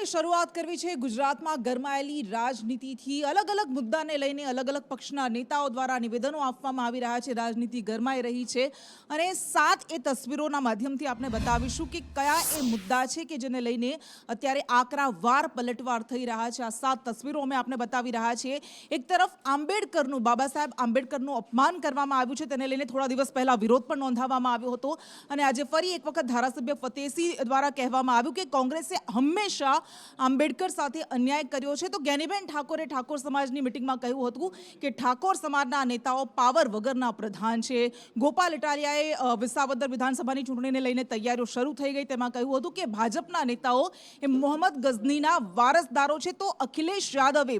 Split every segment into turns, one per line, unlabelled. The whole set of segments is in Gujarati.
શરૂઆત કરવી છે ગુજરાતમાં ગરમાયેલી રાજનીતિથી અલગ અલગ મુદ્દાને લઈને અલગ અલગ પક્ષના નેતાઓ દ્વારા નિવેદનો આપવામાં આવી રહ્યા છે। રાજનીતિ ગરમાઈ રહી છે અને સાત એ તસવીરોના માધ્યમથી આપણે બતાવીશું કે કયા એ મુદ્દા છે કે જેને લઈને અત્યારે આકરા વાર પલટવાર થઈ રહ્યા છે। આ સાત તસવીરો અમે આપને બતાવી રહ્યા છીએ। એક તરફ આંબેડકરનું, બાબા સાહેબ આંબેડકરનું અપમાન કરવામાં આવ્યું છે, તેને લઈને થોડા દિવસ પહેલા વિરોધ પણ નોંધાવવામાં આવ્યો હતો અને આજે ફરી એક વખત ધારાસભ્ય ફતેહસિંહ દ્વારા કહેવામાં આવ્યું કે કોંગ્રેસે હંમેશા આંબેડકર સાથે અન્યાય કર્યો છે। તો જ્ઞાનીબેન ઠાકોરે ઠાકોર સમાજની મિટિંગમાં કહ્યું હતું કે ઠાકોર સમાજના નેતાઓ પાવર વગરના પ્રધાન છે। ગોપાલ ઇટાલિયાએ વિસાવદર વિધાનસભાની ચૂંટણીને લઈને તૈયારીઓ શરૂ થઈ ગઈ, તેમાં કહ્યું હતું કે ભાજપના નેતાઓ એ મોહમ્મદ ગઝનીના વારસદારો છે। તો અખિલેશ યાદવે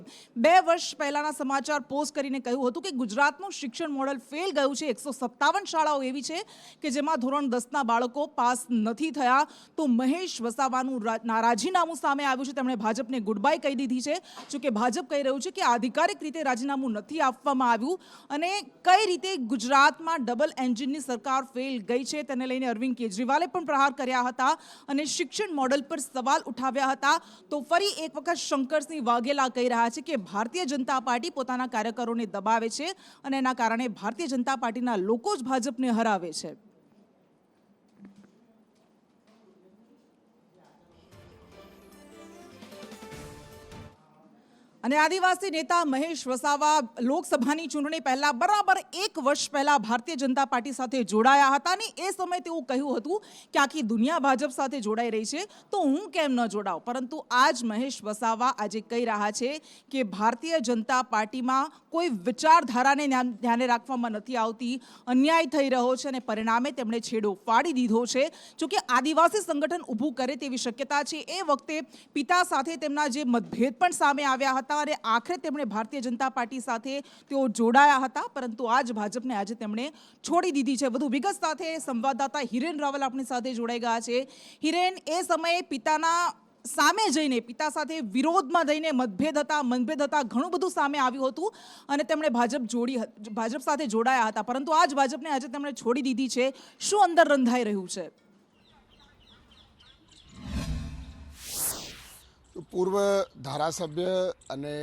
2 વર્ષ પહેલાના સમાચાર પોસ્ટ કરીને કહ્યું હતું કે ગુજરાતનું શિક્ષણ મોડલ ફેલ ગયું છે। 157 શાળાઓ એવી છે કે જેમાં ધોરણ 10ના બાળકો પાસ નથી થયા। તો મહેશ વસાવાનું રાજીનામું સામે આવ્યું છે, તેમણે ભાજપને ગુડ બાય કહી દીધી છે। જો કે ભાજપ કહી રહ્યું છે કે આધિકારિક રીતે રાજીનામું નથી આપવામાં આવ્યું અને કઈ રીતે ગુજરાતમાં ડબલ એન્જિનની સરકાર ફેલ ગઈ છે તેને લઈને અરવિંદ કેજરીવાલે પણ પ્રહાર કર્યા હતા અને શિક્ષણ મોડલ પર સવાલ ઉઠાવ્યા હતા। તો ફરી એક વખત શંકરસિંહ વાઘેલા કહી રહ્યા છે કે ભારતીય જનતા પાર્ટી પોતાના કાર્યકરોને દબાવે છે અને એના કારણે ભારતીય જનતા પાર્ટીના લોકો જ ભાજપને હરાવે છે। અને આદિવાસી નેતા મહેશ વસાવા લોકસભાની ચૂંટણી પહેલા બરાબર 1 વર્ષ પહેલા ભારતીય જનતા પાર્ટી સાથે જોડાયા હતા અને એ સમયે તેવું કહ્યું હતું કે આખી દુનિયા ભાજપ સાથે જોડાઈ રહી છે તો હું કેમ ન જોડાઉં। પરંતુ આજ મહેશ વસાવા આજે કહી રહ્યા છે કે ભારતીય જનતા પાર્ટીમાં કોઈ વિચારધારાને ધ્યાને રાખવામાં નથી આવતી, અન્યાય થઈ રહ્યો છે અને પરિણામે તેમણે છેડો ફાડી દીધો છે। જોકે આદિવાસી સંગઠન ઊભું કરે તેવી શક્યતા છે। એ વખતે પિતા સાથે તેમના જે મતભેદ પણ સામે આવ્યા હતા અને આખરે તેમણે ભારતીય જનતા પાર્ટી સાથે તેઓ જોડાયા હતા, પરંતુ આજ ભાજપને આજે તેમણે છોડી દીધી છે। વધુ વિગત સાથે સંવાદદાતા હિરેન રાવલ આપણી સાથે જોડાઈ ગયા છે। હિરેન, એ સમયે પિતાના સામે જઈને, પિતા સાથે વિરોધમાં જઈને મતભેદ હતા, ઘણું બધું સામે આવ્યું હતું અને તેમણે ભાજપ સાથે જોડાયા હતા, પરંતુ આજ ભાજપને આજે તેમણે છોડી દીધી છે। શું અંદર રંધાઈ રહ્યું છે?
પૂર્વ ધારાસભ્ય અને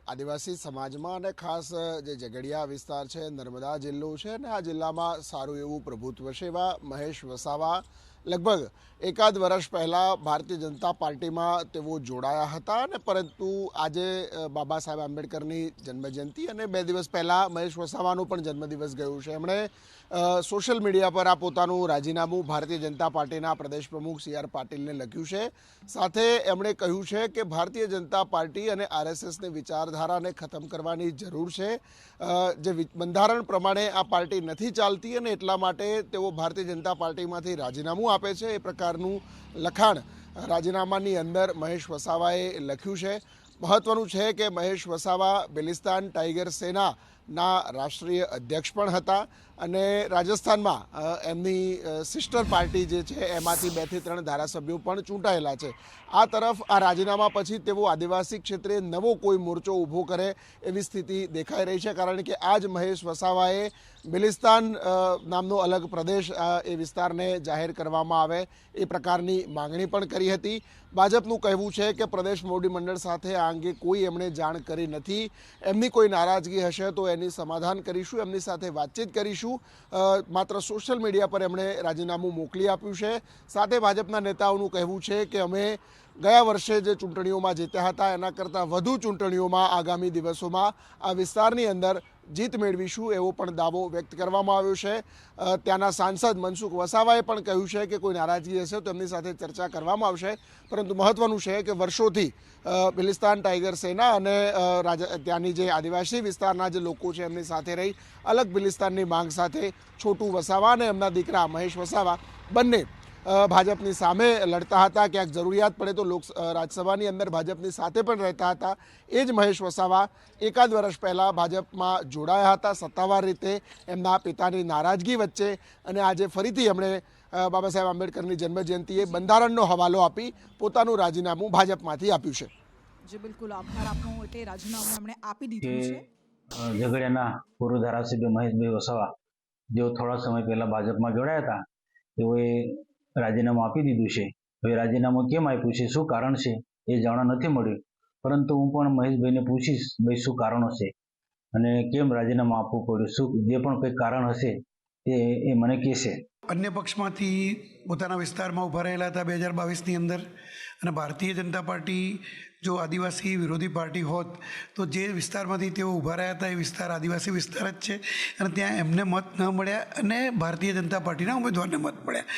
આદિવાસી સમાજમાં અને ખાસ જે ઝઘડિયા વિસ્તાર છે, નર્મદા જિલ્લો છે અને આ જિલ્લામાં સારું એવું પ્રભુત્વ છે એવા મહેશ વસાવા લગભગ 1 વર્ષ પહેલાં ભારતીય જનતા પાર્ટીમાં તેઓ જોડાયા હતા અને પરંતુ આજે બાબા સાહેબ આંબેડકરની જન્મજયંતિ અને 2 દિવસ પહેલાં મહેશ વસાવાનો પણ જન્મદિવસ ગયો છે। એમણે સોશિયલ મીડિયા પર આ પોતાનું રાજીનામું ભારતીય જનતા પાર્ટીના પ્રદેશ પ્રમુખ CR પાટીલને લખ્યું છે। સાથે એમણે કહ્યું છે કે ભારતીય જનતા પાર્ટી અને RSSની વિચારધારાને ખતમ કરવાની જરૂર છે। જે બંધારણ પ્રમાણે આ પાર્ટી નથી ચાલતી અને એટલા માટે તેઓ ભારતીય જનતા પાર્ટીમાંથી રાજીનામું આપે છે, એ પ્રકારનું લખાણ રાજીનામાની અંદર મહેશ વસાવાએ લખ્યું છે। મહત્વનું છે કે મહેશ વસાવા બિલિસ્તાન ટાઈગર સેનાના રાષ્ટ્રીય અધ્યક્ષ પણ હતા અને રાજસ્થાનમાં એમની સિસ્ટર પાર્ટી જે છે એમાંથી 2 થી 3 ધારાસભ્યો પણ ચૂંટાયેલા છે। આ તરફ આ રાજીનામા પછી તેઓ આદિવાસી ક્ષેત્રે નવો કોઈ મોરચો ઊભો કરે એવી સ્થિતિ દેખાઈ રહી છે, કારણ કે આજ મહેશ વસાવાએ બિલિસ્તાન નામનો અલગ પ્રદેશ એ વિસ્તારને જાહેર કરવામાં આવે એ પ્રકારની માંગણી પણ કરી હતી। ભાજપનું કહેવું છે કે પ્રદેશ મોવડી મંડળ સાથે આ અંગે કોઈ એમણે જાણ કરી નથી। એમની કોઈ નારાજગી હશે તો એની સમાધાન કરીશું, એમની સાથે વાતચીત કરીશું। માત્ર સોશિયલ મીડિયા પર એમણે રાજીનામું મોકલી આપ્યું છે। સાથે ભાજપના નેતાઓનું કહેવું છે કે અમે ગયા વર્ષે જે ચૂંટણીઓમાં જીત્યા હતા એના કરતાં વધુ ચૂંટણીઓમાં આગામી દિવસોમાં આ વિસ્તારની અંદર જીત મેળવીશું એવો પણ દાવો વ્યક્ત કરવામાં આવ્યો છે। ત્યાંના સાંસદ મનસુખ વસાવાએ પણ કહ્યું છે કે કોઈ નારાજગી હશે તો એમની સાથે ચર્ચા કરવામાં આવશે, પરંતુ મહત્વનું છે કે વર્ષોથી બિલિસ્તાન ટાઈગર સેના અને ત્યાંની જે આદિવાસી વિસ્તારના જે લોકો છે એમની સાથે રહી અલગ બિલિસ્તાનની માંગ સાથે છોટુ વસાવા અને એમના દીકરા મહેશ વસાવા બંને ભાજપની સામે લડતા હતા। ક્યાંક જરૂરિયાત પડે તો રાજ્યસભાની અંદર ભાજપની સાથે પણ રહેતા હતા। એ જ મહેશ વસાવા 1 વર્ષ પહેલાં ભાજપમાં જોડાયા હતા સત્તાવાર રીતે એમના પિતાની નારાજગી વચ્ચે અને આજે ફરીથી એમણે બાબા સાહેબ આંબેડકરની જન્મજયંતિએ બંધારણનો હવાલો આપી પોતાનું રાજીનામું ભાજપમાંથી આપ્યું છે।
જી બિલકુલ, આભાર આપનો। એટલે રાજીનામું એમણે આપી દીધું છે।
ઝઘડિયાના પૂર્વ ધારાસભ્ય મહેશભાઈ વસાવા જેઓ થોડા સમય પહેલા ભાજપમાં જોડાયા હતા, તેઓએ રાજીનામું આપી દીધું છે હવે રાજીનામું કેમ આપ્યું છે, શું કારણ છે એ જાણવા નથી મળ્યું. પરંતુ હું પણ મહેશભાઈને પૂછીશ ભાઈ શું કારણો છે અને કેમ રાજીનામું આપવું પડ્યું, શું જે પણ કંઈ કારણ હશે એ મને કહેશે.
અન્ય પક્ષમાંથી પોતાના વિસ્તારમાં ઊભા રહેલા હતા 2022ની અંદર, અને ભારતીય જનતા પાર્ટી જો આદિવાસી વિરોધી પાર્ટી હોત તો જે વિસ્તારમાંથી તેઓ ઊભા રહ્યા હતા એ વિસ્તાર આદિવાસી વિસ્તાર જ છે, અને ત્યાં એમને મત ન મળ્યા અને ભારતીય જનતા પાર્ટીના ઉમેદવારને મત મળ્યા.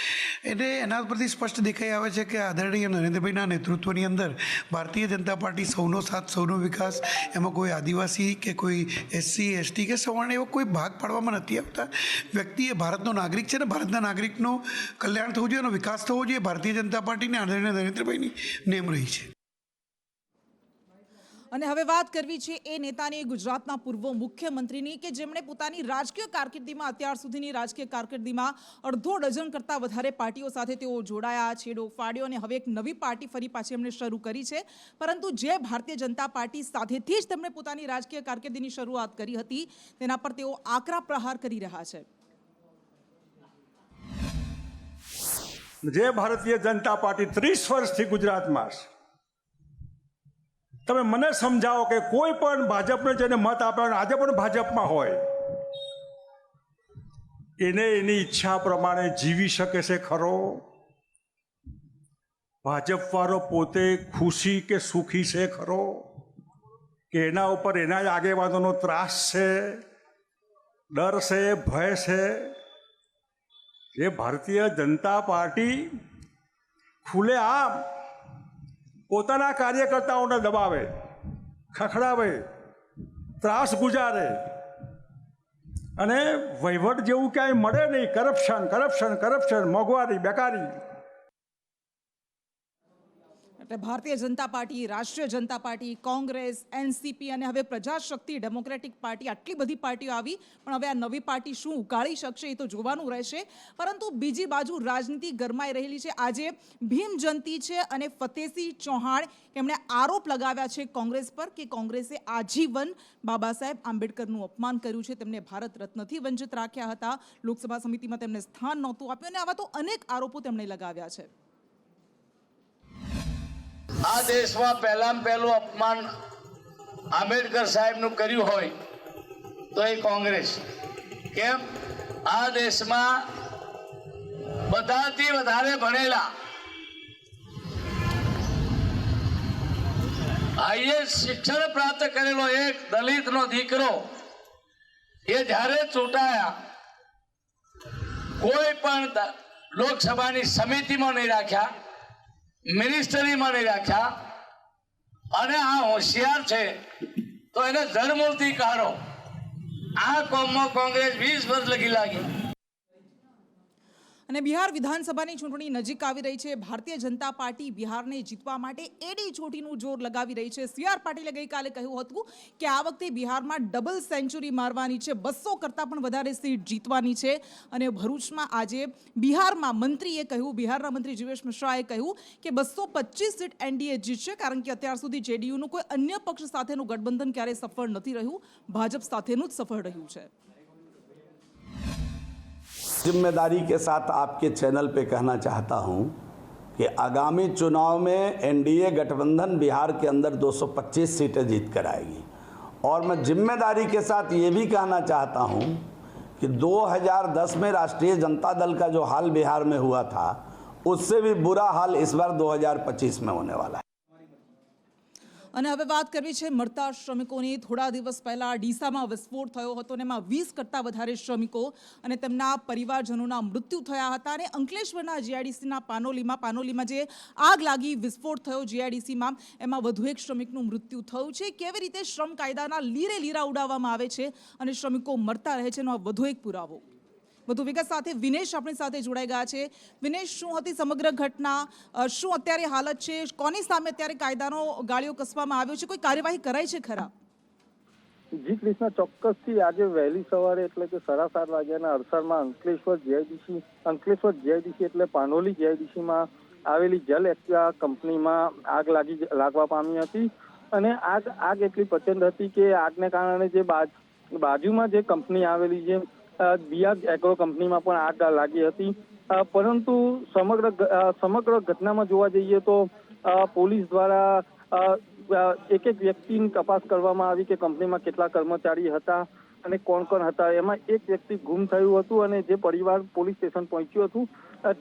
એટલે એના પરથી સ્પષ્ટ દેખાઈ આવે છે કે આદરણીય નરેન્દ્રભાઈના નેતૃત્વની અંદર ભારતીય જનતા પાર્ટી સૌનો સાથ સૌનો વિકાસ, એમાં કોઈ આદિવાસી કે કોઈ SC ST કે સવર્ણ એવો કોઈ ભાગ પાડવામાં નથી આવતા. વ્યક્તિ એ ભારતનો નાગરિક છે ને ભારતના નાગરિકનું કલ્યાણ થવું જોઈએ, એનો વિકાસ થવો જોઈએ. ભારતીય જનતા પાર્ટીને આદરણીય નરેન્દ્રભાઈની નેમ રહી છે.
અને હવે વાત કરવી છે એ નેતાની, ગુજરાતના પૂર્વ મુખ્યમંત્રીની, કે જેમણે પોતાની રાજકીય કારકિર્દીમાં અત્યાર સુધીની રાજકીય કારકિર્દીમાં અડધો ડઝન કરતાં વધારે પાર્ટીઓ સાથે તેઓ જોડાયા, છેડો ફાડ્યો અને હવે એક નવી પાર્ટી ફરી પાછી એમણે શરૂ કરી છે. પરંતુ જે ભારતીય જનતા પાર્ટી સાથેથી જ તેમણે પોતાની રાજકીય કારકિર્દીની શરૂઆત કરી હતી તેના પર તેઓ આકરા પ્રહાર કરી રહ્યા છે.
જે ભારતીય જનતા પાર્ટી 30 વર્ષથી ગુજરાતમાં છે, તમે મને સમજાવો કે કોઈ પણ ભાજપને જેને મત આપ્યો આજે પણ ભાજપમાં હોય એને એની ઈચ્છા પ્રમાણે જીવી શકે છે ખરો? ભાજપવાળો પોતે ખુશી કે સુખી છે ખરો? કે એના ઉપર એના જ આગેવાનોનો ત્રાસ છે, ડર છે, ભય છે? જે ભારતીય જનતા પાર્ટી ખુલ્લેઆમ પોતાના કાર્યકર્તાઓને દબાવે, ખખડાવે, ત્રાસ ગુજારે અને વહીવટ જેવું ક્યાંય મળે નહીં, કરપ્શન કરપ્શન કરપ્શન, મોંઘવારી, બેકારી.
એટલે ભારતીય જનતા પાર્ટી, રાષ્ટ્રીય જનતા પાર્ટી, કોંગ્રેસ, NCP અને હવે પ્રજાશક્તિ ડેમોક્રેટિક પાર્ટી, આટલી બધી પાર્ટીઓ આવી, પણ હવે આ નવી પાર્ટી શું ઉકાળી શકશે એ તો જોવાનું રહેશે. પરંતુ બીજી બાજુ રાજનીતિ ગરમાઈ રહેલી છે. આજે ભીમ જયંતિ છે અને ફતેહસિંહ ચૌહાણ એમણે આરોપ લગાવ્યા છે કોંગ્રેસ પર કે કોંગ્રેસે આજીવન બાબા સાહેબ આંબેડકરનું અપમાન કર્યું છે, તેમને ભારત રત્નથી વંચિત રાખ્યા હતા, લોકસભા સમિતિમાં તેમને સ્થાન નહોતું આપ્યું અને આવા તો અનેક આરોપો તેમણે લગાવ્યા છે.
આ દેશમાં પહેલું અપમાન આંબેડકર સાહેબનું કર્યું હોય તો એ કોંગ્રેસ. કેમ? આ દેશમાં બધાથી વધારે ભણેલા, હાઈએસ્ટ શિક્ષણ પ્રાપ્ત કરેલો એક દલિતનો દીકરો એ જ્યારે ચૂંટાયા, કોઈ પણ લોકસભાની સમિતિમાં નહીં રાખ્યા, મિનિસ્ટરીમાં નહીં રાખ્યા, અને આ હોશિયાર છે તો એને જળમૂળથી કાઢો. આ કોમમાં કોંગ્રેસ 20 વર્ષ લગી લાગી.
અને બિહાર વિધાનસભાની ચૂંટણી નજીક આવી રહી છે. ભારતીય જનતા પાર્ટી બિહારને જીતવા માટે એડી ચોટીનું જોર લગાવી રહી છે. CR પાટીલે ગઈકાલે કહ્યું હતું કે આ વખતે બિહારમાં ડબલ સેન્ચુરી મારવાની છે, 200 કરતાં પણ વધારે સીટ જીતવાની છે. અને ભરૂચમાં આજે બિહારમાં મંત્રીએ કહ્યું, બિહારના મંત્રી જીવેશ મિશ્રાએ કહ્યું કે 225 સીટ NDA જીતશે, કારણ કે અત્યાર સુધી JDUનું કોઈ અન્ય પક્ષ સાથેનું ગઠબંધન ક્યારેય સફળ નથી રહ્યું, ભાજપ સાથેનું જ સફળ રહ્યું છે.
जिम्मेदारी के साथ आपके चैनल पे कहना चाहता हूं कि आगामी चुनाव में NDA गठबंधन बिहार के अंदर 225 सीटें जीत कर आएगी. और मैं जिम्मेदारी के साथ ये भी कहना चाहता हूं कि 2010 में राष्ट्रीय जनता दल का जो हाल बिहार में हुआ था, उससे भी बुरा हाल इस बार 2025 में होने वाला है.
અને હવે વાત કરવી છે મળતા શ્રમિકોની. થોડા દિવસ પહેલા ડીસામાં વિસ્ફોટ થયો હતો અને એમાં 20 કરતાં વધારે શ્રમિકો અને તેમના પરિવારજનોના મૃત્યુ થયા હતા. અને અંકલેશ્વરના GIDCના પાનોલીમાં જે આગ લાગી, વિસ્ફોટ થયો GIDCમાં, એમાં વધુ એક શ્રમિકનું મૃત્યુ થયું છે. કેવી રીતે શ્રમ કાયદાના લીરા ઉડાવવામાં આવે છે અને શ્રમિકો મરતા રહે છે, એનો આ વધુ એક પુરાવો. વધુ વિગત સાથે વિનેશ આપણી સાથે જોડાઈ ગયા છે. વિનેશ, શું હતી સમગ્ર ઘટના, શું અત્યારે હાલત છે, કોની સામે અત્યારે કાયદાનો ગાળિયો કસવામાં આવ્યો છે, કોઈ કાર્યવાહી કરાઈ છે ખરા?
જી કૃષ્ણ, ચોક્કસથી આજે વહેલી સવારે એટલે કે 7:30 વાગ્યાના અરસામાં અંકલેશ્વર GIDC એટલે પાનોલી GIDCમાં આવેલી જલ એક્વા કંપનીમાં આગ લાગવા પામી હતી. અને આગ એટલી પ્રચંડ હતી કે આગને કારણે જે બાજુમાં જે કંપની આવેલી છે, દિયાગ એગ્રો કંપનીમાં પણ આગ લાગી હતી. પરંતુ સમગ્ર ઘટનામાં જોવા જઈએ તો પોલીસ દ્વારા એક વ્યક્તિની તપાસ કરવામાં આવી કે કંપનીમાં કેટલા કર્મચારી હતા અને કોણ કોણ હતા. એમાં એક વ્યક્તિ ગુમ થયું હતું અને જે પરિવાર પોલીસ સ્ટેશન પહોંચ્યું હતું.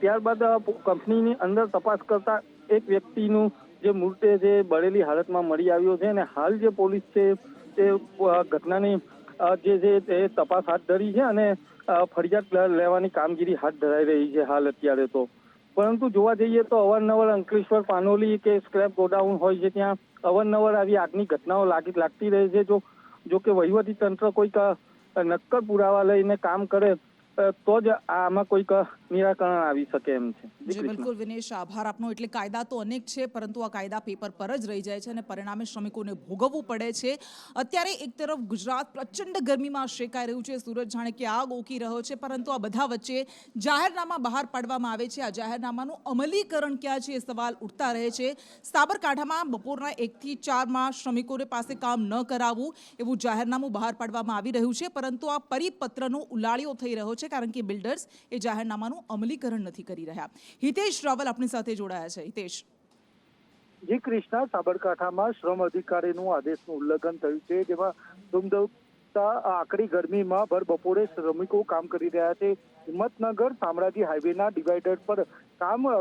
ત્યારબાદ કંપનીની અંદર તપાસ કરતા એક વ્યક્તિનું જે મૃતદેહ જે બળેલી હાલતમાં મળી આવ્યો છે અને હાલ જે પોલીસ છે તે ઘટનાની જે તપાસ હાથ ધરી છે અને ફરિયાદ લેવાની કામગીરી હાથ ધરાઈ રહી છે હાલ અત્યારે તો. પરંતુ જોવા જઈએ તો અવારનવાર અંકલેશ્વર પાનોલી કે સ્ક્રેપ ગોડાઉન હોય છે ત્યાં અવારનવાર આવી આગની ઘટનાઓ લાગતી રહે છે. જો કે વહીવટી તંત્ર કોઈક નક્કર પુરાવા લઈને કામ કરે તો જ આમાં કોઈક નિરાકરણ આવી શકે એમ છે.
જી બિલકુલ વિનેશ, આભાર આપનો. એટલે કાયદા તો અનેક છે પરંતુ આ કાયદા પેપર પર જ રહી જાય છે અને પરિણામે શ્રમિકોને ભોગવવું પડે છે. અત્યારે એક તરફ ગુજરાત પ્રચંડ ગરમીમાં શેકાઈ રહ્યું છે, સુરત જાણે કે આગ ઓકી રહ્યો છે, પરંતુ આ બધા વચ્ચે જાહેરનામા બહાર પાડવામાં આવે છે. આ જાહેરનામાનું અમલીકરણ ક્યાં છે એ સવાલ ઉઠતા રહે છે. સાબરકાંઠામાં બપોરના 1 થી 4 શ્રમિકોને પાસે કામ ન કરાવવું એવું જાહેરનામું બહાર પાડવામાં આવી રહ્યું છે, પરંતુ આ પરિપત્રનો ઉલાળ્યો થઈ રહ્યો છે કારણ કે બિલ્ડર્સ એ જાહેરનામાનું અમલીકરણ નથી કરી રહ્યા. હિતેશ રાવલ આપણી સાથે જોડાયા છે. હિતેશ.
જી કૃષ્ણા, સાબરકાંઠામાં શ્રમ અધિકારીનું આદેશનું ઉલ્લંઘન થયું છે, જેમાં ધૂમધમતા આકરી ગરમીમાં ભર બપોરે શ્રમિકો કામ કરી રહ્યા છે. હિંમતનગર શામળાજી હાઈવેના ડિવાઈડર પર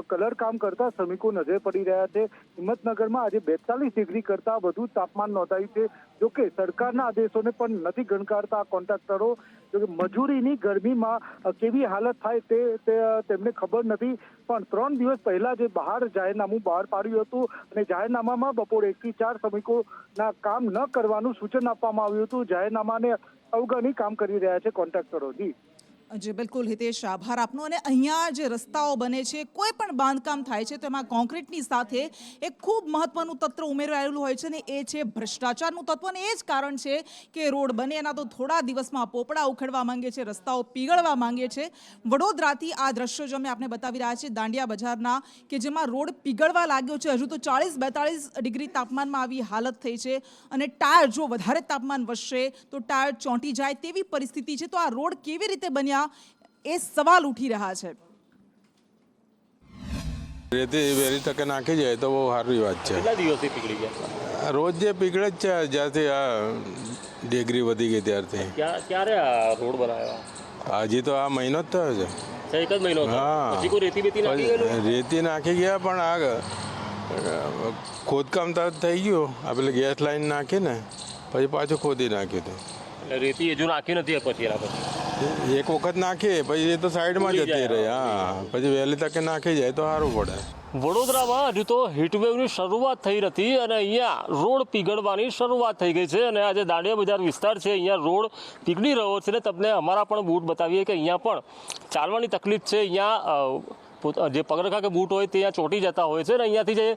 કલર કામ કરતા શ્રમિકો નજરે પડી રહ્યા છે. હિંમતનગરમાં આજે 42 ડિગ્રી કરતા વધુ તાપમાન નોંધાયું છે. જોકે સરકારના આદેશોને પણ નથી ગણકારતા કોન્ટ્રાક્ટરો. જોકે મજૂરીની ગરમીમાં કેવી હાલત થાય તે તેમને ખબર નથી. પણ 3 દિવસ પહેલા જે જાહેરનામું બહાર પાડ્યું હતું અને જાહેરનામામાં બપોરે 1 થી 4 શ્રમિકોના કામ ન કરવાનું સૂચન આપવામાં આવ્યું હતું. જાહેરનામાને અવગણી કામ કરી રહ્યા છે કોન્ટ્રાક્ટરો.
જી બિલકુલ હિતેશ, આભાર આપનો. અને અહીંયા જે રસ્તાઓ બને છે, કોઈ પણ બાંધકામ થાય છે તો એમાં કોન્ક્રીટની સાથે એક ખૂબ મહત્વનું તત્વ ઉમેરાયેલું હોય છે ને એ છે ભ્રષ્ટાચારનું તત્વ. અને એ જ કારણ છે કે રોડ બને એના તો થોડા દિવસમાં પોપડા ઉખડવા માંગે છે, રસ્તાઓ પીગળવા માંગે છે. વડોદરાથી આ દ્રશ્યો જે અમે આપને બતાવી રહ્યા છીએ દાંડિયા બજારના, કે જેમાં રોડ પીગળવા લાગ્યો છે. હજુ તો 40-42 ડિગ્રી તાપમાનમાં આવી હાલત થઈ છે અને ટાયર જો વધારે તાપમાન વધશે તો ટાયર ચોંટી જાય તેવી પરિસ્થિતિ છે. તો આ રોડ કેવી રીતે બન્યા એ સવાલ ઉઠી રહ્યા છે.
રેતી વહેલી તકે નાખી જાય તો બહુ સારી વાત છે.
કેટલા દિવસથી પીગળી ગયા?
રોજ જે પીગળે જ છે જ્યારથી આ ડિગ્રી વધી ગઈ ત્યારથી.
ક્યારે આ રોડ બનાવ્યો?
હજી તો આ મહિનો જ થયો છે.
એક જ મહિનો?
હા.
હજી કોઈ રેતી બેતી નાખી ગયેલું?
રેતી નાખી ગયા પણ આ ખોદકામ તો થઈ ગયું. આ પેલી ગેસ લાઈન નાખી ને પછી પાછું ખોદી નાખ્યું હતું.
એટલે રેતી હજુ નાખી નથી પછી એના પછી?
એક વખત નાખીએ પછી એ તો સાઈડમાં જતી રહી. હા, પછી વહેલી તકે નાખી જાય તો સારું પડે.
વડોદરામાં હજુ તો હીટવેવની શરૂઆત થઈ નથી અને અહીંયા રોડ પીગળવાની શરૂઆત થઈ ગઈ છે. અને આજે દાંડિયા બજાર વિસ્તાર છે, અહીંયા રોડ પીગળી રહ્યો છે. ને તમને અમારા પણ બૂટ બતાવીએ કે અહીંયા પણ ચાલવાની તકલીફ છે. અહીંયા જે પગરખા કે બૂટ હોય તે અહીંયા ચોંટી જતા હોય છે. અને અહીંયાથી જે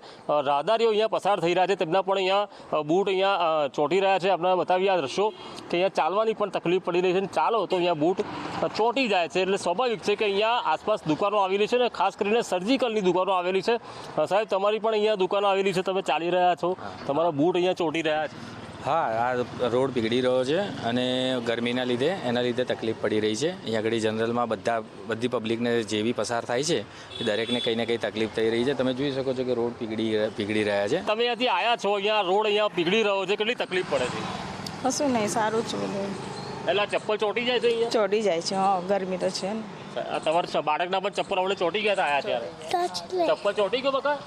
રાહદારીઓ અહીંયા પસાર થઈ રહ્યા છે તેમના પણ અહીંયા બૂટ અહીંયા ચોંટી રહ્યા છે. આપણે બતાવીએ આ દ્રશ્યો કે અહીંયા ચાલવાની પણ તકલીફ પડી રહી છે. અને ચાલો તો અહીંયા બૂટ ચોંટી જાય છે. એટલે સ્વાભાવિક છે કે અહીંયા આસપાસ દુકાનો આવેલી છે ને ખાસ કરીને સર્જિકલની દુકાનો આવેલી છે. સાહેબ, તમારી પણ અહીંયા દુકાનો આવેલી છે, તમે ચાલી રહ્યા છો, તમારા બૂટ અહીંયા ચોંટી રહ્યા છે.
હા, આ રોડ પીગળી રહ્યો છે અને ગરમીના લીધે એના લીધે તકલીફ પડી રહી છે. અહીંયા આગળ જનરલમાં બધી પબ્લિકને જે બી પસાર થાય છે એ દરેકને કંઈ ને કંઈ તકલીફ થઈ રહી છે. તમે જોઈ શકો છો કે રોડ પીગળી રહ્યા છે.
તમે અહીંયાથી આવ્યા છો, અહીંયા રોડ અહીંયા પીગળી રહ્યો છે, કેટલી તકલીફ પડે છે?
કશું નહીં, સારું છે બધું.
એટલે ચપ્પલ ચોંટી જાય છે અહીંયા?
ચોટી જાય છે. હા, ગરમી તો છે ને.
તમારા બાળકના પણ ચપ્પલ આપણે ચોંટી ગયા હતા આયા ત્યારે? ચપ્પલ ચોંટી ગયો બકા?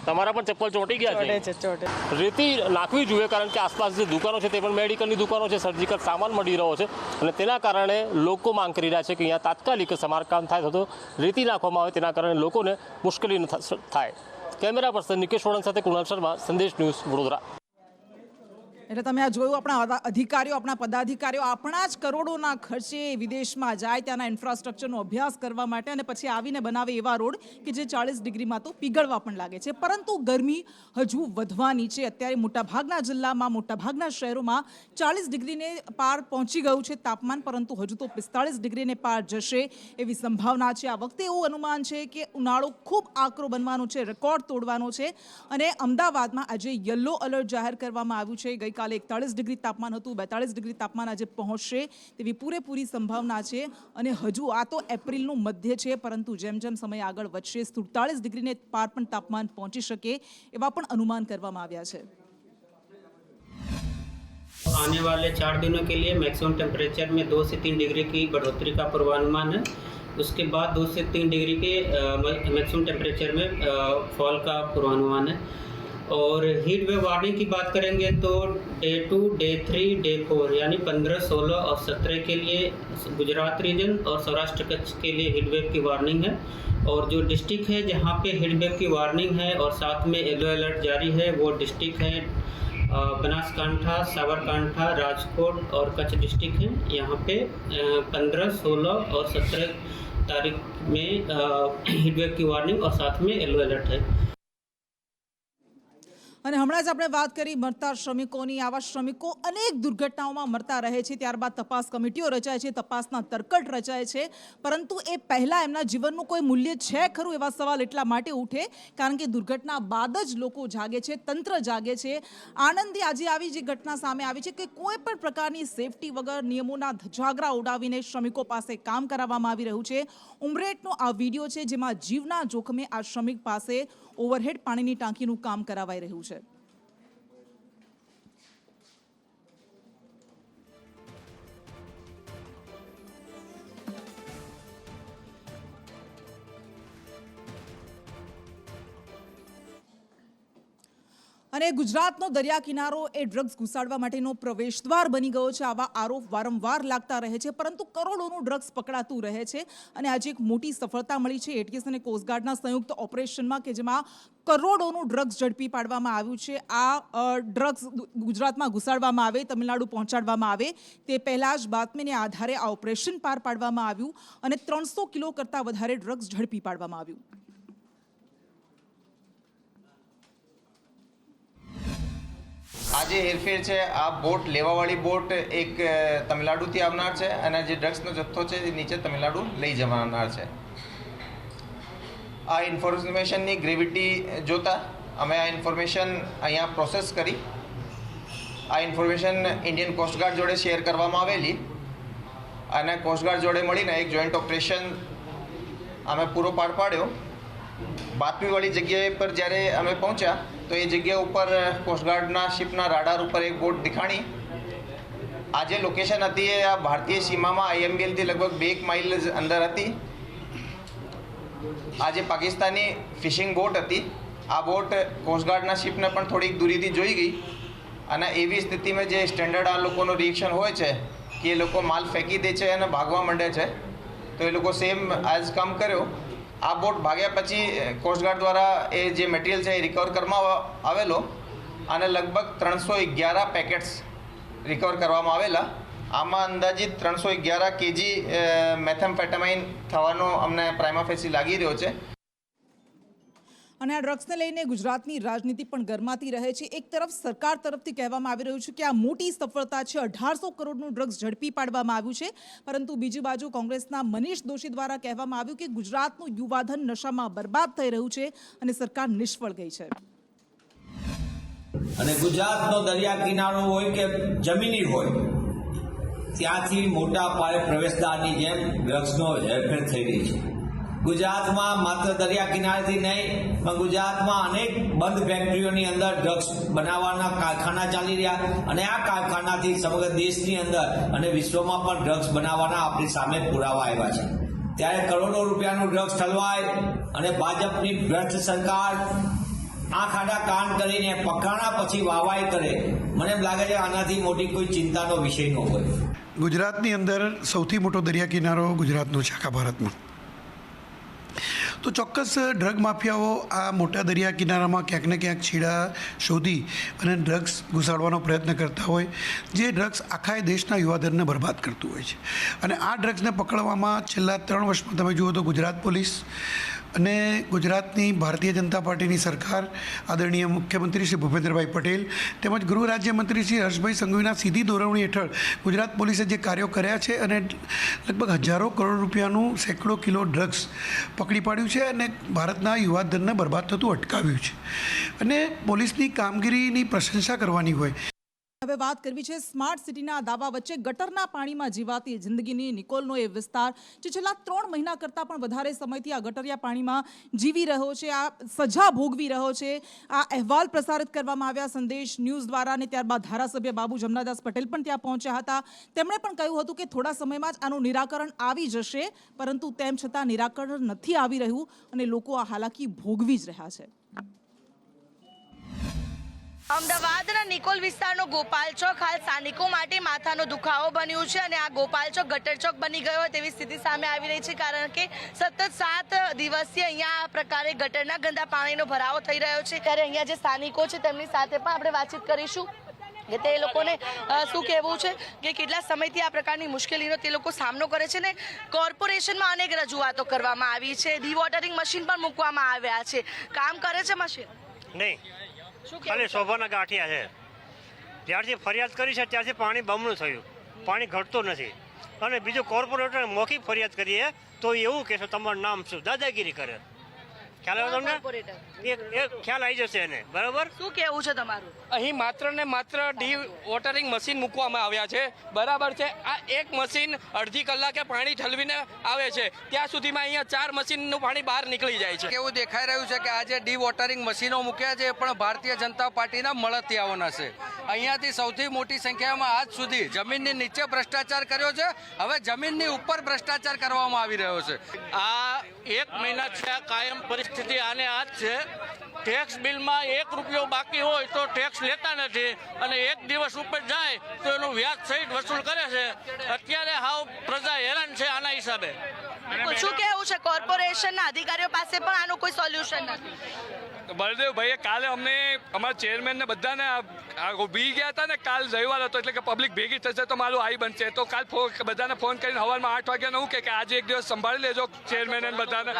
તમારા પણ ચપ્પલ ચોંટી ગયા છે? રેતી નાખવી જોઈએ કારણ કે આસપાસ જે દુકાનો છે તે પણ મેડિકલની દુકાનો છે, સર્જિકલ સામાન મળી રહ્યો છે અને તેના કારણે લોકો માંગ કરી રહ્યા છે કે અહીંયા તાત્કાલિક સમારકામ થાય તો રેતી નાખવામાં આવે, તેના કારણે લોકોને મુશ્કેલી થાય. કેમેરા પર્સન નિકેશ વણન સાથે કુણાલ શર્મા, સંદેશ ન્યૂઝ, વડોદરા.
એટલે તમે આ જોયું, આપણા અધિકારીઓ, આપણા પદાધિકારીઓ આપણા જ કરોડોના ખર્ચે વિદેશમાં જાય, ત્યાંના ઇન્ફ્રાસ્ટ્રક્ચરનો અભ્યાસ કરવા માટે અને પછી આવીને બનાવે એવા રોડ કે જે 40 ડિગ્રીમાં તો પીગળવા પણ લાગે છે. પરંતુ ગરમી હજુ વધવાની છે. અત્યારે મોટાભાગના જિલ્લામાં, મોટાભાગના શહેરોમાં 40 ડિગ્રીને પાર પહોંચી ગયું છે તાપમાન, પરંતુ હજુ તો 45 ડિગ્રીને પાર જશે એવી સંભાવના છે. આ વખતે એવું અનુમાન છે કે ઉનાળો ખૂબ આકરો બનવાનો છે, રેકોર્ડ તોડવાનો છે. અને અમદાવાદમાં આજે યલો એલર્ટ જાહેર કરવામાં આવ્યું છે. ગઈકાલે 41 ડિગ્રી તાપમાન હતું, 42 ડિગ્રી તાપમાન આજે પહોંચશે તેવી પૂરેપૂરી સંભાવના છે. અને હજુ આ તો એપ્રિલનું મધ્ય છે, પરંતુ જેમ જેમ સમય આગળ વધશે 47 ડિગ્રીને પાર પણ તાપમાન પહોંચી શકે એવા પણ અનુમાન કરવામાં આવ્યા છે.
आने वाले 4 दिनों के लिए मैक्सिमम टेम्परेचर में 2 से 3 डिग्री की बढ़ोतरी का पूर्वानुमान है. उसके बाद 2 से 3 डिग्री के मैक्सिमम टेम्परेचर में फॉल का पूर्वानुमान है. और हीट वेव वार्निंग की बात करेंगे तो डे 2, डे 3, डे 4 यानी 15, 16 और 17 के लिए गुजरात रीजन और सौराष्ट्र कच्छ के लिए हीट वेव की वार्निंग है. और जो डिस्ट्रिक्ट है जहाँ पे हीट वेव की वार्निंग है और साथ में येलो अलर्ट जारी है वो डिस्ट्रिक्ट है बनासकांठा, साबरकांठा, राजकोट और कच्छ डिस्ट्रिक्ट हैं. यहाँ पे 15, 16 और 17 तारीख में हीट वेव की वार्निंग और साथ में येलो अलर्ट है.
અને હમણાં જ આપણે વાત કરી મરતા શ્રમિકોની. આવા શ્રમિકો અનેક દુર્ઘટનાઓમાં મરતા રહે છે, ત્યારબાદ તપાસ કમિટીઓ રચાય છે, તપાસના તરકટ રચાય છે, પરંતુ એ પહેલાં એમના જીવનનું કોઈ મૂલ્ય છે ખરું એવા સવાલ એટલા માટે ઉઠે કારણ કે દુર્ઘટના બાદ જ લોકો જાગે છે, તંત્ર જાગે છે. આણંદથી આજે આવી જે ઘટના સામે આવી છે કે કોઈ પણ પ્રકારની સેફટી વગર નિયમોના ધજાગરા ઉડાવીને શ્રમિકો પાસે કામ કરાવવામાં આવી રહ્યું છે. ઉમરેઠનો આ વિડીયો છે જેમાં જીવના જોખમે આ શ્રમિક પાસે ઓવરહેડ પાણીની ટાંકીનું કામ કરાવાઈ રહ્યું છે. અને ગુજરાતનો દરિયા કિનારો એ ડ્રગ્સ ઘુસાડવા માટેનો પ્રવેશદ્વાર બની ગયો છે. આવા આરોપ વારંવાર લાગતા રહે છે, પરંતુ કરોડોનું ડ્રગ્સ પકડાતું રહે છે. અને આજે એક મોટી સફળતા મળી છે એટીએસ અને કોસ્ટગાર્ડના સંયુક્ત ઓપરેશનમાં કે જેમાં કરોડોનું ડ્રગ્સ ઝડપી પાડવામાં આવ્યું છે. આ ડ્રગ્સ ગુજરાતમાં ઘુસાડવામાં આવે, તમિલનાડુ પહોંચાડવામાં આવે તે પહેલાં જ બાતમીને આધારે આ ઓપરેશન પાર પાડવામાં આવ્યું અને 300 કિલો કરતાં વધારે ડ્રગ્સ ઝડપી પાડવામાં આવ્યું.
આજે હેરફેર છે. આ બોટ લેવાવાળી બોટ એક તમિલનાડુથી આવનાર છે અને જે ડ્રગ્સનો જથ્થો છે એ નીચે તમિલનાડુ લઈ જવાનાર છે. આ ઇન્ફોર્મેશનની ગ્રેવિટી જોતા અમે આ ઇન્ફોર્મેશન અહીંયા પ્રોસેસ કરી. આ ઇન્ફોર્મેશન ઇન્ડિયન કોસ્ટગાર્ડ જોડે શેર કરવામાં આવેલી અને કોસ્ટગાર્ડ જોડે મળીને એક જોઈન્ટ ઓપરેશન અમે પૂરો પાર પાડ્યો. બાતમીવાળી જગ્યાએ પર જ્યારે અમે પહોંચ્યા તો એ જગ્યા ઉપર કોસ્ટગાર્ડના શિપના રાડાર ઉપર એક બોટ દેખાણી. આ જે લોકેશન હતી એ આ ભારતીય સીમામાં IMBLથી લગભગ 2 માઇલ અંદર હતી. આ જે પાકિસ્તાની ફિશિંગ બોટ હતી આ બોટ કોસ્ટગાર્ડના શિપને પણ થોડીક દૂરીથી જોઈ ગઈ અને એવી સ્થિતિમાં જે સ્ટેન્ડર્ડ આ લોકોનું રિએક્શન હોય છે કે એ લોકો માલ ફેંકી દે છે અને ભાગવા માંડે છે, તો એ લોકો સેમ આજ કામ કર્યો. આ બોટ ભાગ્યા પછી કોસ્ટગાર્ડ દ્વારા એ જે મટીરિયલ છે એ રિકવર કરવામાં આવેલો અને લગભગ 311 પેકેટ્સ રિકવર કરવામાં આવેલા. આમાં અંદાજિત 311 kg મેથેમ્ફેટામાઇન થવાનો અમને પ્રાઇમા ફેસી લાગી રહ્યો છે.
અને આ ડ્રગ્સને લઈને ગુજરાતની રાજનીતિ પણ ગરમાતી રહે છે. એક તરફ સરકાર તરફથી કહેવામાં આવી રહ્યું છે કે આ મોટી સફળતા છે, 1800 કરોડનું ડ્રગ્સ ઝડપી પાડવામાં આવ્યું છે, પરંતુ બીજી બાજુ કોંગ્રેસના મનીષ દોશી દ્વારા કહેવામાં આવ્યું કે ગુજરાતનું યુવાધન નશામાં બરબાદ થઈ રહ્યું છે અને સરકાર નિષ્ફળ ગઈ છે.
અને ગુજરાતનો દરિયા કિનારો હોય કે જમીની હોય ત્યાંથી મોટા પાયે પ્રવેશદ્વારની જેમ ડ્રગ્સનો હેરફેર થઈ રહી છે. ગુજરાતમાં માત્ર દરિયા કિનારેથી નહીં પણ ગુજરાતમાં અનેક બંધ ફેક્ટરીઓની અંદર ડ્રગ્સ બનાવવાના કારખાના ચાલી રહ્યા અને આ કારખાનાથી સમગ્ર દેશની અંદર અને વિશ્વમાં પણ ડ્રગ્સ બનાવવાના આપણી સામે પુરાવા આવ્યા છે. ત્યારે કરોડો રૂપિયાનું ડ્રગ્સ ઠલવાય અને ભાજપની ભ્રષ્ટ સરકાર આંખ આડા કાન કરીને પકડાણા પછી વાહવાઈ કરે, મને એમ લાગે છે આનાથી મોટી કોઈ ચિંતાનો વિષય ન હોય.
ગુજરાતની અંદર સૌથી મોટો દરિયા કિનારો ગુજરાતનો છે આખા ભારતમાં. તો ચોક્કસ ડ્રગ માફિયાઓ આ મોટા દરિયા કિનારામાં ક્યાંક ને ક્યાંક છેડા શોધી અને ડ્રગ્સ ઘુસાડવાનો પ્રયત્ન કરતા હોય, જે ડ્રગ્સ આખા દેશના યુવાધનને બરબાદ કરતું હોય છે. અને આ ડ્રગ્સને પકડવામાં છેલ્લા 3 વર્ષમાં તમે જુઓ તો ગુજરાત પોલીસ અને ગુજરાતની ભારતીય જનતા પાર્ટીની સરકાર, આદરણીય મુખ્યમંત્રી શ્રી ભૂપેન્દ્રભાઈ પટેલ તેમજ ગૃહ રાજ્યમંત્રી શ્રી હર્ષભાઈ સંઘવીના સીધી દોરવણી હેઠળ ગુજરાત પોલીસે જે કાર્યો કર્યા છે અને લગભગ હજારો કરોડ રૂપિયાનું સેંકડો કિલો ડ્રગ્સ પકડી પાડ્યું છે અને ભારતના યુવાધનને બરબાદ થતું અટકાવ્યું છે. અને પોલીસની કામગીરીની પ્રશંસા કરવાની હોય
હવે વાત કરવી છે સ્માર્ટ સિટીના દાવા વચ્ચે ગટરના પાણીમાં જીવાતી જિંદગીની નિકોલનો એ વિસ્તાર જે છેલ્લા 3 મહિના કરતાં પણ વધારે સમયથી આ ગટરિયા પાણીમાં જીવી રહ્યો છે, આ સજા ભોગવી રહ્યો છે. આ અહેવાલ પ્રસારિત કરવામાં આવ્યા સંદેશ ન્યૂઝ દ્વારા અને ત્યારબાદ ધારાસભ્ય બાબુ જમનાદાસ પટેલ પણ ત્યાં પહોંચ્યા હતા. તેમણે પણ કહ્યું હતું કે થોડા સમયમાં જ આનું નિરાકરણ આવી જશે, પરંતુ તેમ છતાં નિરાકરણ નથી આવી રહ્યું અને લોકો આ હાલાકી ભોગવી જ રહ્યા છે.
અમદાવાદના નિકોલ વિસ્તારનો ગોપાલ ચોક હાલ સ્થાનિકો માટે માથાનો દુખાવો બન્યું છે અને આ ગોપાલ ચોક ગટર ચોક બની ગયો હોય તેવી સ્થિતિ સામે આવી રહી છે, કારણ કે સતત 7 દિવસથી અહીંયા આ પ્રકારે ગટરના ગંદા પાણીનો ભરાવો થઈ રહ્યો છે. ત્યારે અહીંયા જે સ્થાનિકો છે તેમની સાથે પણ આપણે વાતચીત કરીશું કે તે લોકોને શું કહેવું છે કે કેટલા સમયથી આ પ્રકારની મુશ્કેલીનો તે લોકો સામનો કરે છે ને કોર્પોરેશનમાં અનેક રજૂઆતો કરવામાં આવી છે, ડીવોટરિંગ મશીન પણ મૂકવામાં આવ્યા છે. કામ કરે છે મશીન?
નહીં, ખાલી શોભાના ગાંઠિયા છે. જ્યારથી ફરિયાદ કરી છે ત્યારથી પાણી બમણું થયું, પાણી ઘટતું નથી. અને બીજું કોર્પોરેટર મૌખિક ફરિયાદ કરીએ તો એવું કે તમારું નામ શું, દાદાગીરી કરે. ખ્યાલ આવ્યો તમને? એક ખ્યાલ આવી જશે એને. બરાબર,
શું કહેવું છે તમારું?
અહીં માત્ર ને માત્ર ડી વોટરિંગ મશીન મૂકવામાં આવ્યા છે. બરાબર છે, આ એક મશીન અડધી કલાકે પાણી ઠલવીને આવે છે, ત્યાં સુધીમાં અહીંયા 4 મશીનનું પાણી બહાર નીકળી જાય છે.
એવું દેખાઈ રહ્યું છે કે આજે ડી વોટરિંગ મશીનો મૂક્યા છે પણ ભારતીય જનતા પાર્ટીના મળતિયાઓના છે. અહીંયાથી સૌથી મોટી સંખ્યામાં આજ સુધી જમીનની નીચે ભ્રષ્ટાચાર કર્યો છે, હવે જમીનની ઉપર ભ્રષ્ટાચાર કરવામાં આવી રહ્યો છે.
આ 1 મહિના છે કાયમ પરિસ્થિતિ આને આ જ છે. ટેક્સ બિલમાં 1 રૂપિયો બાકી હોય તો ટેક્સ લેતા નથી અને 1 દિવસ ઉપર જાય તો એનું વ્યાજ સહિત વસૂલ કરે છે. અત્યારે હાવ પ્રજા હેરાન છે આના હિસાબે.
શું કહેવું છે? કોર્પોરેશનના અધિકારીઓ પાસે પણ આનું કોઈ સોલ્યુશન નથી.
બળદેવભાઈએ કાલે અમને અમારા ચેરમેનને બધાને બી ગયા હતા ને, કાલ રવિવાર હતો એટલે કે પબ્લિક ભેગી થશે તો મારું આવી બનશે. તો કાલ બધાને ફોન કરીને સવારમાં 8 વાગ્યાને હું કે આજે એક દિવસ સંભાળી લેજો ચેરમેન બધાને,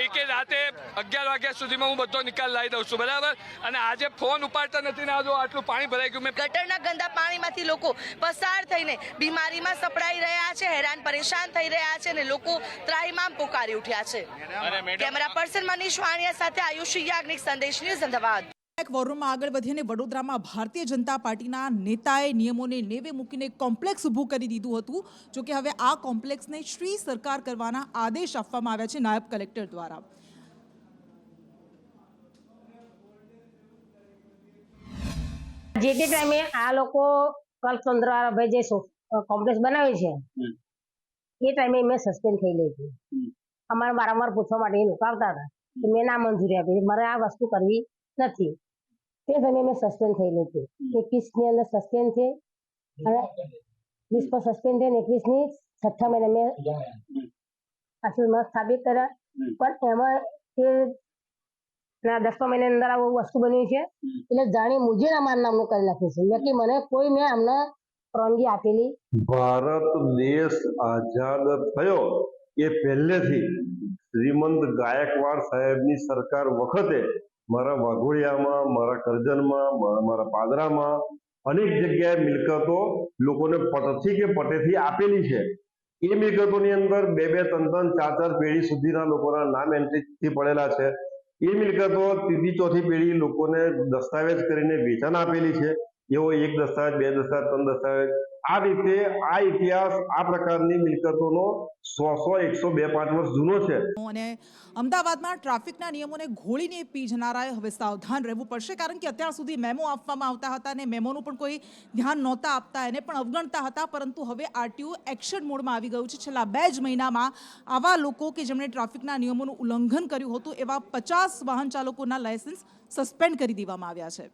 એ કે રાતે 11 વાગ્યા સુધીમાં હું બધો નિકાલ લાવી દઉં છું. બરાબર, અને આજે ફોન ઉપાડતા નથી ને આ જો આટલું પાણી ભરાઈ ગયું.
ગટરના ગંદા પાણીમાંથી લોકો પસાર થઈને બીમારીમાં સપડાઈ રહ્યા છે, હેરાન પરેશાન થઈ રહ્યા છે અને લોકો ત્રાહિમામ પોકારી ઉઠ્યા છે. કેમેરા પર્સન મનીષ વાણિયા સાથે આયુષી યાજ્ઞિક, સંદેશ ન્યૂઝ, અમદાવાદ.
વોરમાં આગળ વધીને વડોદરામાં ભારતીય જનતા પાર્ટીના નેતાએ નિયમોને નેવે મૂકીને કોમ્પ્લેક્સ ઊભું કરી દીધું હતું. જોકે હવે આ કોમ્પ્લેક્સને શ્રી સરકાર કરવાના આદેશ આપવામાં આવ્યા છે નાયબ કલેક્ટર દ્વારા.
જે તે ટાઈમે આ લોકો કલ્પચંદ્રભાઈ જે કોમ્પ્લેક્સ બનાવ્યું છે એ ટાઈમે મેં સસ્પેન્ડ થઈ ગઈ હતી. અમારે વારંવાર પૂછવા માટે એ લોકો આવતા હતા, મેં ના મંજૂરી આપી, મારે આ વસ્તુ કરવી નથી. તે સમયે મેં સસ્પેન્ડ થયેલી હતી. 21 ની અંદર સસ્પેન્ડ છે અને 20 પર સસ્પેન્ડ થઈને 21 ની 6 મહિને મેં અસલમાં સ્થાપિત કર્યા. પણ એમાં તે 10મા મહિના અંદર આ વસ્તુ બન્યું છે એટલે જાણી મુજે અમારા નામનું કરી નાખ્યું છે. મેં મને કોઈ મેં અમને પરવાનગી આપેલી.
ભારત દેશ આઝાદ થયો એ પહેલેથી શ્રીમંત ગાયકવાડ સાહેબની સરકાર વખતે મારા વાઘોડિયામાં, મારા કરજનમાં, મારા પાદરામાં અનેક જગ્યાએ મિલકતો લોકોને પટથી કે પટેથી આપેલી છે. એ મિલકતોની અંદર 2-2, 3-3, 4-4 પેઢી સુધીના લોકોના નામ એન્ટ્રીથી પડેલા છે. એ મિલકતો 3જી 4થી પેઢી લોકોને દસ્તાવેજ કરીને વેચાણ આપેલી છે. એવો 1 દસ્તાવેજ, 2 દસ્તાવેજ, 3 દસ્તાવેજ, આ રીતે આ ઇતિહાસ આ પ્રકારની મિલકતોનો 100, 100, 102, 5 વર્ષ જૂનો છે.
અને અમદાવાદમાં ટ્રાફિકના નિયમોને ઘોળીને પી જનારાએ હવે સાવધાન રહેવું પડશે, કારણ કે અત્યાર સુધી મેમો આપવામાં આવતા હતા અને મેમોનું પણ કોઈ ધ્યાન નહોતા આપતા, એને પણ અવગણતા હતા. પરંતુ હવે આરટીઓ એક્શન મોડમાં આવી ગયું છે. છેલ્લા 2 જ મહિનામાં આવા લોકો કે જેમણે ટ્રાફિકના નિયમોનું ઉલ્લંઘન કર્યું હતું એવા 50 વાહન ચાલકોના લાયસન્સ સસ્પેન્ડ કરી દેવામાં આવ્યા છે.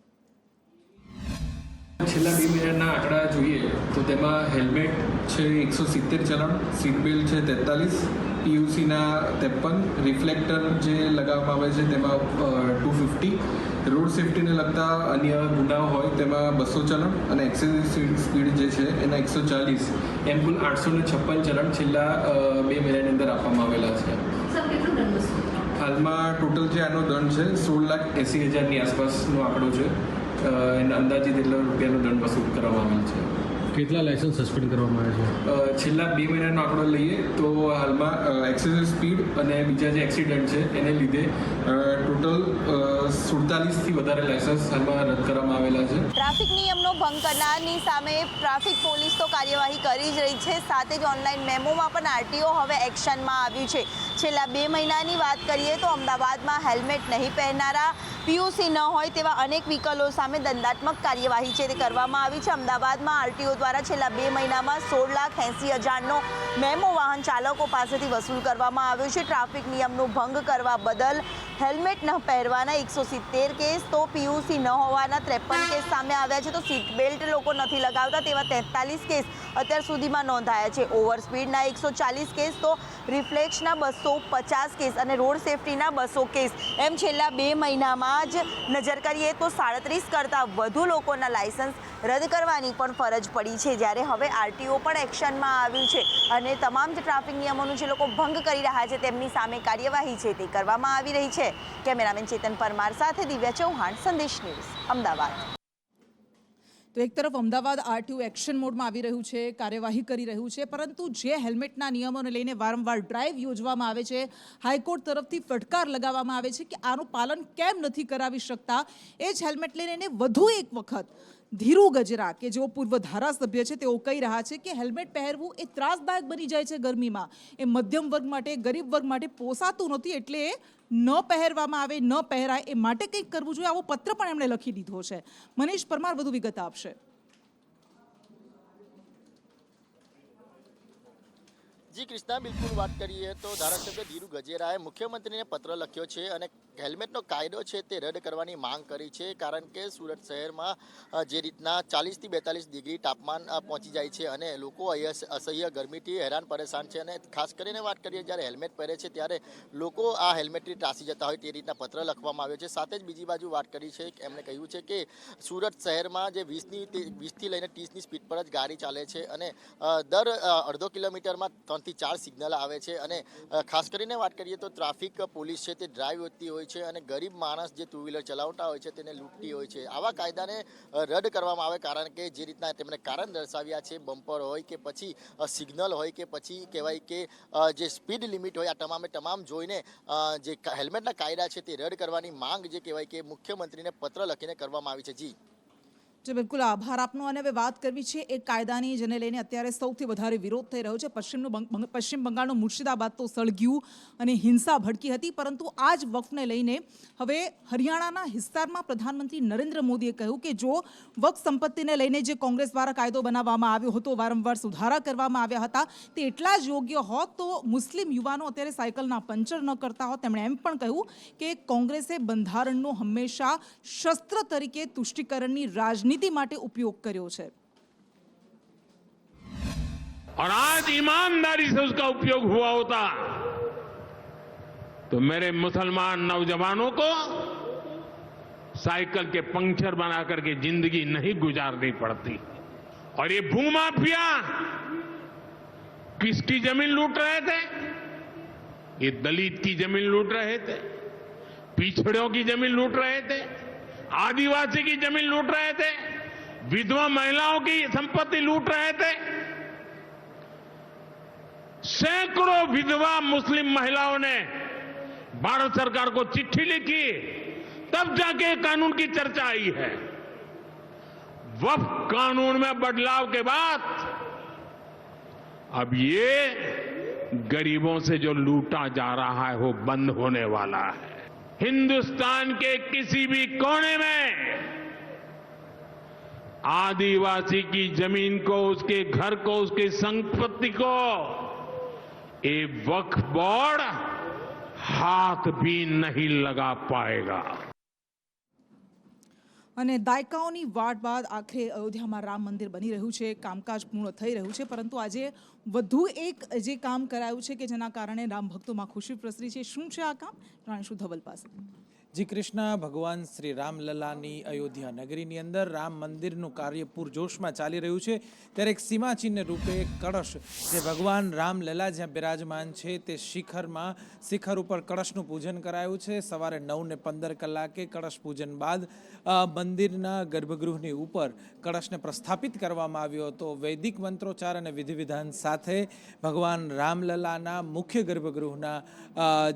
છેલ્લા 2 મહિનાના આંકડા જોઈએ તો તેમાં હેલ્મેટ છે 170 ચલણ, સીટ બેલ્ટ છે 43, પીયુસીના 53, રિફ્લેક્ટર જે લગાવવામાં આવે છે તેમાં 250, રોડ સેફ્ટીને લગતા અન્ય ગુનાઓ હોય તેમાં 200 ચલણ અને એક્સેસિવ સ્પીડ જે છે એના 140, એમ કુલ 856 ચલણ છેલ્લા 2 મહિનાની અંદર આપવામાં આવેલા છે. હાલમાં ટોટલ જે આનો દંડ છે 16,80,000ની આસપાસનો આંકડો છે. એના અંદાજિત એટલા રૂપિયાનો દંડ વસૂલ કરવામાં આવેલ છે. કેટલા લાયસન્સ સસ્પેન્ડ કરવામાં આવ્યા છે? છેલ્લા 2 મહિનાનો આંકડો લઈએ તો હાલમાં એક્સેસિવ સ્પીડ અને બીજા જે એક્સિડન્ટ છે એને લીધે ટોટલ 47થી વધારે લાયસન્સ હાલમાં રદ કરવામાં આવેલા છે.
ટ્રાફિક નિયમનો ભંગ કરનારની સામે ટ્રાફિક પોલીસ તો કાર્યવાહી કરી જ રહી છે, સાથે જ ઓનલાઈન મેમોમાં પણ આરટીઓ હવે એક્શનમાં આવ્યું છે. છેલ્લા 2 મહિનાની વાત કરીએ તો અમદાવાદમાં હેલ્મેટ નહીં પહેરનારા, પીયુસી ન હોય તેવા અનેક વ્હીકલો સામે દંડાત્મક કાર્યવાહી છે તે કરવામાં આવી છે. અમદાવાદમાં આરટીઓ દ્વારા છેલ્લા 2 મહિનામાં 16,80,000નો મેમો વાહન ચાલકો પાસેથી વસૂલ કરવામાં આવ્યો છે. ટ્રાફિક નિયમનો ભંગ કરવા બદલ હેલ્મેટ ન પહેરવાના 170 કેસ, તો પીયુસી ન હોવાના 53 કેસ સામે આવ્યા છે. તો સીટ બેલ્ટ લોકો નથી લગાવતા તેવા 43 કેસ અત્યાર સુધીમાં નોંધાયા છે. ઓવર સ્પીડના 140 કેસ, તો રિફ્લેક્સના 250 કેસ અને રોડ સેફટીના 200 કેસ, એમ છેલ્લા 2 મહિનામાં જ નજર કરીએ તો 37 કરતાં વધુ લોકોના લાયસન્સ રદ કરવાની પણ ફરજ પડી છે. જ્યારે હવે આરટીઓ પણ એક્શનમાં આવ્યું છે અને તમામ જે ટ્રાફિક નિયમોનું જે લોકો ભંગ કરી રહ્યા છે તેમની સામે કાર્યવાહી છે તે કરવામાં આવી રહી છે. કેમેરામેન ચેતન પરમાર સાથે દિવ્યા ચૌહાણ, સંદેશ ન્યૂઝ, અમદાવાદ.
તો એક તરફ અમદાવાદ આરટીઓ એક્શન મોડમાં આવી રહ્યું છે, કાર્યવાહી કરી રહ્યું છે, પરંતુ જે હેલ્મેટના નિયમોને લઈને વારંવાર ડ્રાઈવ યોજવામાં આવે છે, હાઈકોર્ટ તરફથી ફટકાર લગાવવામાં આવે છે કે આનું પાલન કેમ નથી કરાવી શકતા, એ જ હેલ્મેટ લઈને વધુ એક વખત ધીરુ ગજેરા કે જેઓ પૂર્વ ધારાસભ્ય છે તેઓ કહી રહ્યા છે કે હેલ્મેટ પહેરવું એ ત્રાસદાયક બની જાય છે ગરમીમાં, એ મધ્યમ વર્ગ માટે, ગરીબ વર્ગ માટે પોસાતું નથી, એટલે ન પહેરવામાં આવે, ન પહેરાય, એ માટે કંઈક કરવું જોઈએ. આવો પત્ર પણ એમણે લખી દીધો છે. મનીષ પરમાર વધુ વિગત આપશે.
જી કૃષ્ણા, બિલકુલ વાત કરીએ તો ધારાસભ્ય ધીરુ ગજેરાએ મુખ્યમંત્રીને પત્ર લખ્યો છે અને હેલ્મેટનો કાયદો છે તે રદ કરવાની માંગ કરી છે. કારણ કે સુરત શહેરમાં જે રીતના 40થી 42 ડિગ્રી તાપમાન પહોંચી જાય છે અને લોકો અસહ્ય ગરમીથી હેરાન પરેશાન છે. અને ખાસ કરીને વાત કરીએ જ્યારે હેલ્મેટ પહેરે છે ત્યારે લોકો આ હેલ્મેટથી ત્રાસી જતા હોય તે રીતના પત્ર લખવામાં આવ્યો છે. સાથે જ બીજી બાજુ વાત કરી છે, એમણે કહ્યું છે કે સુરત શહેરમાં જે 20થી લઈને 30ની સ્પીડ પર જ ગાડી ચાલે છે અને દર અડધો કિલોમીટરમાં 3થી 4 સિગ્નલ આવે છે. અને ખાસ કરીને વાત કરીએ તો ટ્રાફિક પોલીસ છે તે ડ્રાઈવ હોતી હોય છે અને ગરીબ માણસ જે ટુ વ્હીલર ચલાવતા હોય છે તેને લૂંટતી હોય છે. આવા કાયદાને રદ કરવામાં આવે, કારણ કે જે રીતના તેમણે કારણ દર્શાવ્યા છે, બમ્પર હોય કે પછી સિગ્નલ હોય કે પછી કહેવાય કે જે સ્પીડ લિમિટ હોય, આ તમામ જોઈને જે હેલ્મેટના કાયદા છે તે રદ કરવાની માંગ જે કહેવાય કે મુખ્યમંત્રીને પત્ર લખીને કરવામાં આવી છે. જી
જે બિલકુલ આભાર આપનો. અને હવે વાત કરવી છે એ કાયદાની જેને લઈને અત્યારે સૌથી વધારે વિરોધ થઈ રહ્યો છે. પશ્ચિમ બંગાળનું મુર્શિદાબાદ તો સળગ્યું અને હિંસા ભડકી હતી, પરંતુ આ જ વક્ફને લઈને હવે હરિયાણાના હિસારમાં પ્રધાનમંત્રી નરેન્દ્ર મોદીએ કહ્યું કે જો વક્ફ સંપત્તિને લઈને જે કોંગ્રેસ દ્વારા કાયદો બનાવવામાં આવ્યો હતો, વારંવાર સુધારા કરવામાં આવ્યા હતા, તે એટલા જ યોગ્ય હોત તો મુસ્લિમ યુવાનો અત્યારે સાયકલના પંચર ન કરતા હોત. તેમણે એમ પણ કહ્યું કે કોંગ્રેસે બંધારણનો હંમેશા શસ્ત્ર તરીકે તુષ્ટિકરણની રાજનીતિ માટે उपयोग કર્યો છે.
और आज ईमानदारी से उसका उपयोग हुआ होता तो मेरे मुसलमान नौजवानों को साइकिल के पंक्चर बना करके जिंदगी नहीं गुजारनी पड़ती. और ये भूमाफिया किसकी जमीन लूट रहे थे? ये दलित की जमीन लूट रहे थे, पिछड़ों की जमीन लूट रहे थे, आदिवासी की जमीन लूट रहे थे, विधवा महिलाओं की संपत्ति लूट रहे थे. सैकड़ों विधवा मुस्लिम महिलाओं ने भारत सरकार को चिट्ठी लिखी, तब जाके कानून की चर्चा आई है. वक्फ कानून में बदलाव के बाद अब ये गरीबों से जो लूटा जा रहा है वो बंद होने वाला है. हिंदुस्तान के किसी भी कोने में आदिवासी की जमीन को, उसके घर को, उसकी संपत्ति को ये वक्फ बोर्ड हाथ भी नहीं लगा पाएगा.
અને દાયકાઓની વાટ બાદ આખરે અયોધ્યામાં રામ મંદિર બની રહ્યું છે, કામકાજ પૂર્ણ થઈ રહ્યું છે, પરંતુ આજે વધુ એક જે કામ કરાયું છે કે જેના કારણે રામ ભક્તોમાં ખુશી પ્રસરી છે. શું છે આ કામ? જાણીશું ધવલ પાસે.
જી કૃષ્ણ ભગવાન શ્રી રામલલાની અયોધ્યા નગરીની અંદર રામ મંદિરનું કાર્ય પૂરજોશમાં ચાલી રહ્યું છે ત્યારે એક સીમાચિહ્ન રૂપે કળશ જે ભગવાન રામલલા જ્યાં બિરાજમાન છે તે શિખર ઉપર કળશનું પૂજન કરાયું છે. સવારે 9:15 કલાકે કળશ પૂજન બાદ મંદિરના ગર્ભગૃહની ઉપર કળશને પ્રસ્થાપિત કરવામાં આવ્યો હતો. વૈદિક મંત્રોચ્ચાર અને વિધિ વિધાન સાથે ભગવાન રામલલાના મુખ્ય ગર્ભગૃહના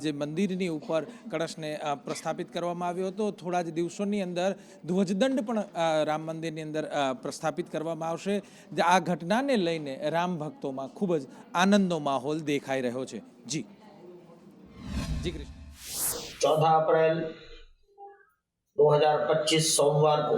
જે મંદિરની ઉપર કળશને પ્રસ્થાપિત કરવામાં આવ્યો હતો. થોડા જ દિવસોની અંદર ધ્વજદંડ પણ રામ મંદિરની અંદર પ્રસ્થાપિત કરવામાં આવશે. આ ઘટનાને લઈને રામ ભક્તોમાં ખૂબ જ આનંદનો માહોલ દેખાઈ રહ્યો છે. જી
कृष्ण 14 अप्रैल 2025 सोमवार को